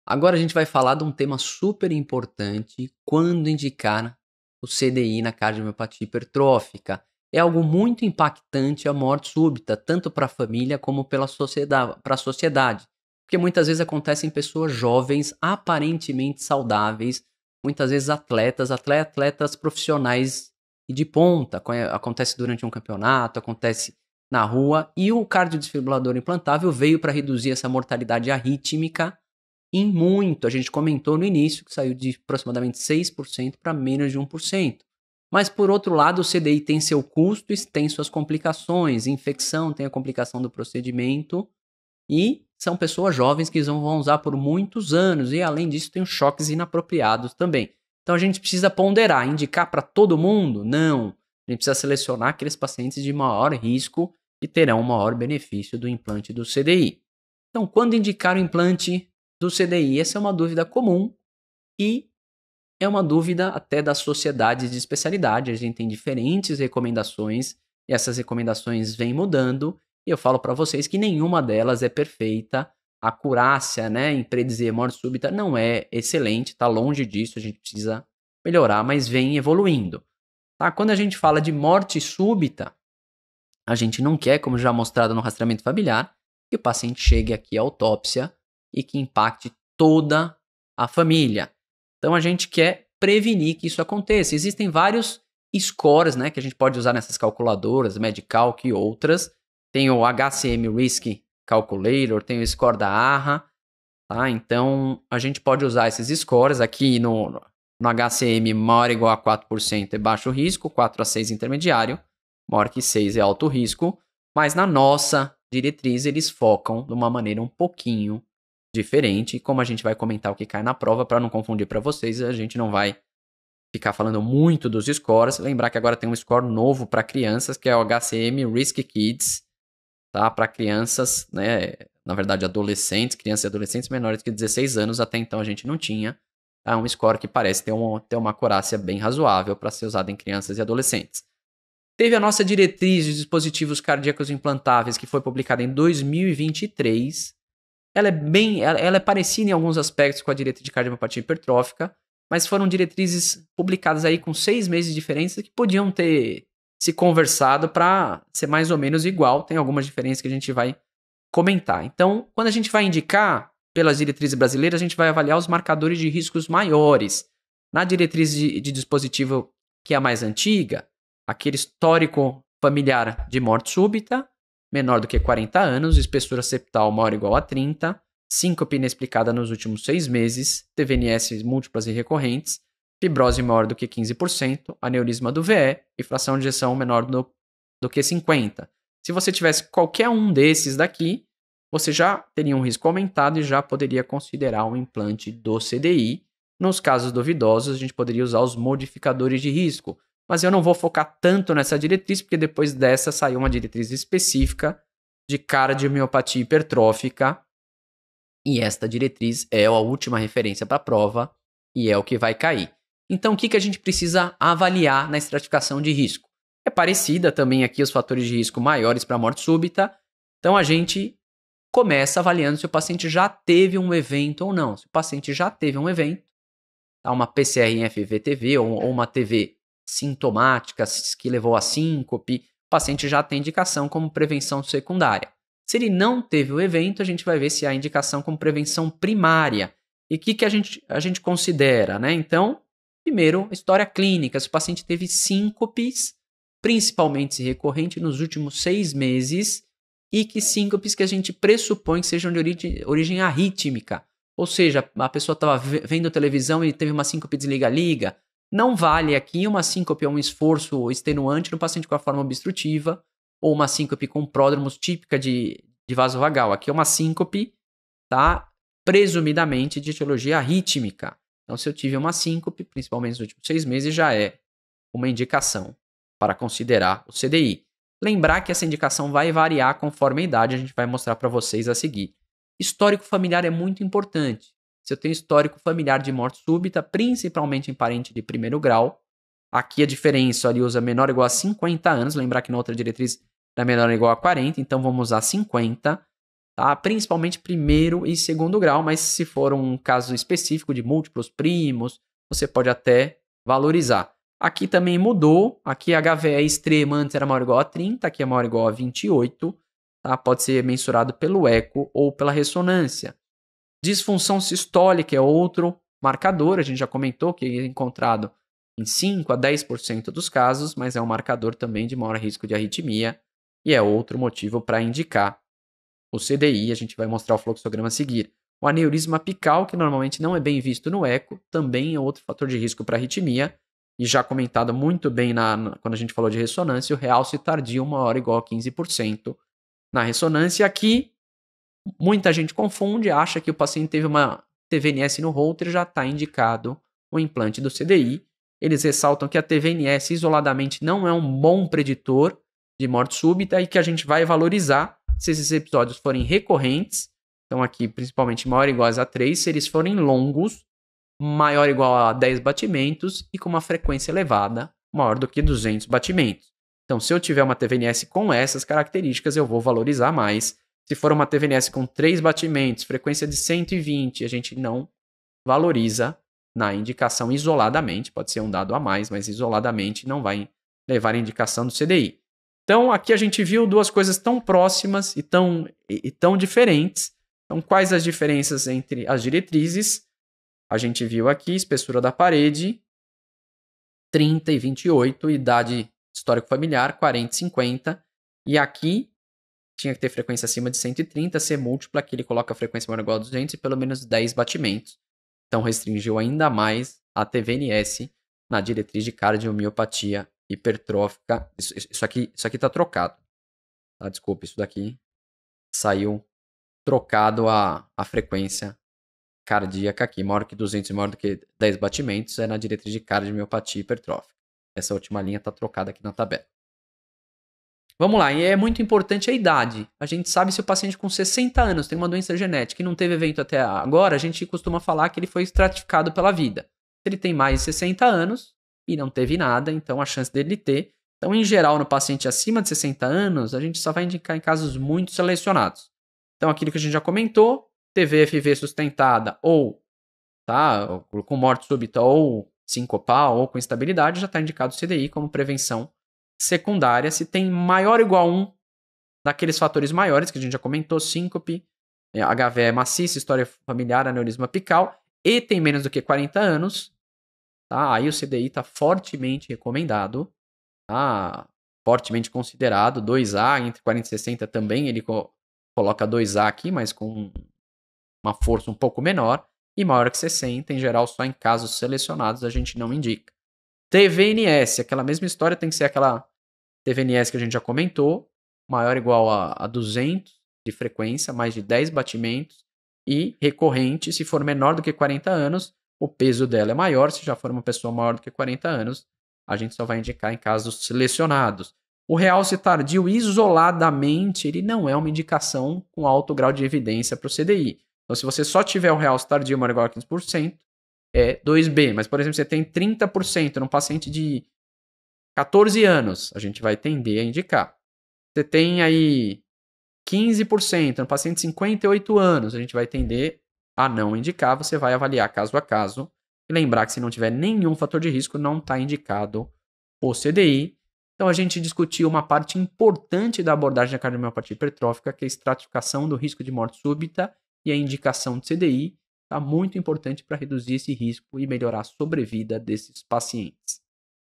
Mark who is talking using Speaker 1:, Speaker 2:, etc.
Speaker 1: Agora a gente vai falar de um tema super importante quando indicar o CDI na cardiomiopatia hipertrófica. É algo muito impactante a morte súbita, tanto para a família como para a sociedade. Porque muitas vezes acontece em pessoas jovens, aparentemente saudáveis, muitas vezes atletas profissionais e de ponta. Acontece durante um campeonato, acontece na rua, e o cardiodesfibrilador implantável veio para reduzir essa mortalidade arrítmica em muito. A gente comentou no início que saiu de aproximadamente 6% para menos de 1%. Mas, por outro lado, o CDI tem seu custo e tem suas complicações. Infecção tem a complicação do procedimento e são pessoas jovens que vão usar por muitos anos. E, além disso, tem os choques inapropriados também. Então, a gente precisa ponderar, indicar para todo mundo? Não. A gente precisa selecionar aqueles pacientes de maior risco que terão maior benefício do implante do CDI. Então, quando indicar o implante do CDI? Essa é uma dúvida comum e é uma dúvida até das sociedades de especialidade. A gente tem diferentes recomendações e essas recomendações vêm mudando e eu falo para vocês que nenhuma delas é perfeita. A acurácia, né, em predizer morte súbita não é excelente, está longe disso, a gente precisa melhorar, mas vem evoluindo. Tá? Quando a gente fala de morte súbita, a gente não quer, como já mostrado no rastreamento familiar, que o paciente chegue aqui à autópsia e que impacte toda a família. Então a gente quer prevenir que isso aconteça. Existem vários scores, né, que a gente pode usar nessas calculadoras, MedCalc e outras. Tem o HCM Risk Calculator, tem o score da AHA. Tá? Então a gente pode usar esses scores aqui no HCM maior ou igual a 4% é baixo risco, 4 a 6 intermediário, maior que 6 é alto risco. Mas na nossa diretriz eles focam de uma maneira um pouquinho diferente, e como a gente vai comentar o que cai na prova, para não confundir para vocês, a gente não vai ficar falando muito dos scores. Lembrar que agora tem um score novo para crianças, que é o HCM Risk Kids, tá? Para crianças, né? Na verdade, adolescentes, crianças e adolescentes menores que 16 anos, até então a gente não tinha. É um score que parece ter uma acurácia bem razoável para ser usado em crianças e adolescentes. Teve a nossa diretriz de dispositivos cardíacos implantáveis, que foi publicada em 2023. Ela é parecida em alguns aspectos com a diretriz de cardiomiopatia hipertrófica, mas foram diretrizes publicadas aí com 6 meses de diferença que podiam ter se conversado para ser mais ou menos igual. Tem algumas diferenças que a gente vai comentar. Então, quando a gente vai indicar pelas diretrizes brasileiras, a gente vai avaliar os marcadores de riscos maiores. Na diretriz de dispositivo, que é a mais antiga, aquele histórico familiar de morte súbita, menor do que 40 anos, espessura septal maior ou igual a 30, síncope inexplicada nos últimos 6 meses, TVNS múltiplas e recorrentes, fibrose maior do que 15%, aneurisma do VE e fração de ejeção menor do que 50. Se você tivesse qualquer um desses daqui, você já teria um risco aumentado e já poderia considerar um implante do CDI. Nos casos duvidosos, a gente poderia usar os modificadores de risco. Mas eu não vou focar tanto nessa diretriz, porque depois dessa saiu uma diretriz específica de cardiomiopatia hipertrófica. E esta diretriz é a última referência para a prova e é o que vai cair. Então, o que a gente precisa avaliar na estratificação de risco? É parecida também aqui os fatores de risco maiores para a morte súbita. Então, a gente começa avaliando se o paciente já teve um evento ou não. Se o paciente já teve um evento, tá, uma PCR em FVTV ou uma TV sintomática que levou a síncope, o paciente já tem indicação como prevenção secundária. Se ele não teve o evento, a gente vai ver se há indicação como prevenção primária. E o que a gente considera, né? Então, primeiro, história clínica. Se o paciente teve síncopes, principalmente recorrente, nos últimos 6 meses, e que síncopes que a gente pressupõe que sejam de origem arrítmica. Ou seja, a pessoa estava vendo televisão e teve uma síncope desliga-liga. Não vale aqui uma síncope ou um esforço extenuante no paciente com a forma obstrutiva ou uma síncope com pródromos típica de vaso vagal. Aqui é uma síncope, tá, presumidamente de etiologia arrítmica. Então, se eu tive uma síncope, principalmente nos últimos 6 meses, já é uma indicação para considerar o CDI. Lembrar que essa indicação vai variar conforme a idade, a gente vai mostrar para vocês a seguir. Histórico familiar é muito importante. Se eu tenho histórico familiar de morte súbita, principalmente em parente de primeiro grau, aqui a diferença ele usa menor ou igual a 50 anos, lembrar que na outra diretriz era menor ou igual a 40, então vamos usar 50. tá? Principalmente primeiro e segundo grau, mas se for um caso específico de múltiplos primos, você pode até valorizar. Aqui também mudou, aqui a HVE extrema antes era maior ou igual a 30, aqui é maior ou igual a 28, tá? Pode ser mensurado pelo eco ou pela ressonância. Disfunção sistólica é outro marcador, a gente já comentou que é encontrado em 5 a 10% dos casos, mas é um marcador também de maior risco de arritmia e é outro motivo para indicar o CDI, a gente vai mostrar o fluxograma a seguir. O aneurisma apical, que normalmente não é bem visto no eco, também é outro fator de risco para arritmia, e já comentado muito bem quando a gente falou de ressonância, o realce tardio maior ou igual a 15% na ressonância. Aqui, muita gente confunde, acha que o paciente teve uma TVNS no Holter, já está indicado o implante do CDI. Eles ressaltam que a TVNS isoladamente não é um bom preditor de morte súbita e que a gente vai valorizar se esses episódios forem recorrentes. Então aqui, principalmente maior ou igual a 3, se eles forem longos, maior ou igual a 10 batimentos e com uma frequência elevada, maior do que 200 batimentos. Então, se eu tiver uma TVNS com essas características, eu vou valorizar mais. Se for uma TVNS com 3 batimentos, frequência de 120, a gente não valoriza na indicação isoladamente. Pode ser um dado a mais, mas isoladamente não vai levar a indicação do CDI. Então, aqui a gente viu duas coisas tão próximas e tão diferentes. Então, quais as diferenças entre as diretrizes? A gente viu aqui espessura da parede, 30 e 28, idade histórico familiar, 40 e 50. E aqui tinha que ter frequência acima de 130, ser múltipla, aqui ele coloca a frequência maior ou igual a 200 e pelo menos 10 batimentos. Então, restringiu ainda mais a TVNS na diretriz de cardiomiopatia hipertrófica. Isso aqui está trocado. Tá? Desculpa, isso daqui saiu trocado a frequência cardíaca aqui. Maior que 200 e maior do que 10 batimentos é na diretriz de cardiomiopatia hipertrófica. Essa última linha está trocada aqui na tabela. Vamos lá, e é muito importante a idade. A gente sabe se o paciente com 60 anos tem uma doença genética e não teve evento até agora, a gente costuma falar que ele foi estratificado pela vida. Se ele tem mais de 60 anos e não teve nada, então a chance dele ter. Então, em geral, no paciente acima de 60 anos, a gente só vai indicar em casos muito selecionados. Então, aquilo que a gente já comentou, TVFV sustentada ou com morte súbita ou sincopal ou com instabilidade, já está indicado o CDI como prevenção secundária. Se tem maior ou igual a 1 daqueles fatores maiores que a gente já comentou, síncope, HVE maciça, história familiar, aneurisma apical, e tem menos do que 40 anos, tá? Aí o CDI está fortemente recomendado, tá? Fortemente considerado, 2A, entre 40 e 60 também, ele coloca 2A aqui, mas com uma força um pouco menor, e maior que 60, em geral só em casos selecionados a gente não indica. TVNS, aquela mesma história, tem que ser aquela TVNS que a gente já comentou, maior ou igual a 200 de frequência, mais de 10 batimentos, e recorrente, se for menor do que 40 anos, o peso dela é maior. Se já for uma pessoa maior do que 40 anos, a gente só vai indicar em casos selecionados. O realce tardio, isoladamente, ele não é uma indicação com alto grau de evidência para o CDI. Então, se você só tiver o realce tardio maior ou igual a 15%, é 2B. Mas, por exemplo, você tem 30% num paciente de 14 anos, a gente vai tender a indicar. Você tem aí 15% no paciente de 58 anos, a gente vai tender a não indicar. Você vai avaliar caso a caso. E lembrar que se não tiver nenhum fator de risco, não está indicado o CDI. Então, a gente discutiu uma parte importante da abordagem da cardiomiopatia hipertrófica, que é a estratificação do risco de morte súbita e a indicação de CDI. Está muito importante para reduzir esse risco e melhorar a sobrevida desses pacientes.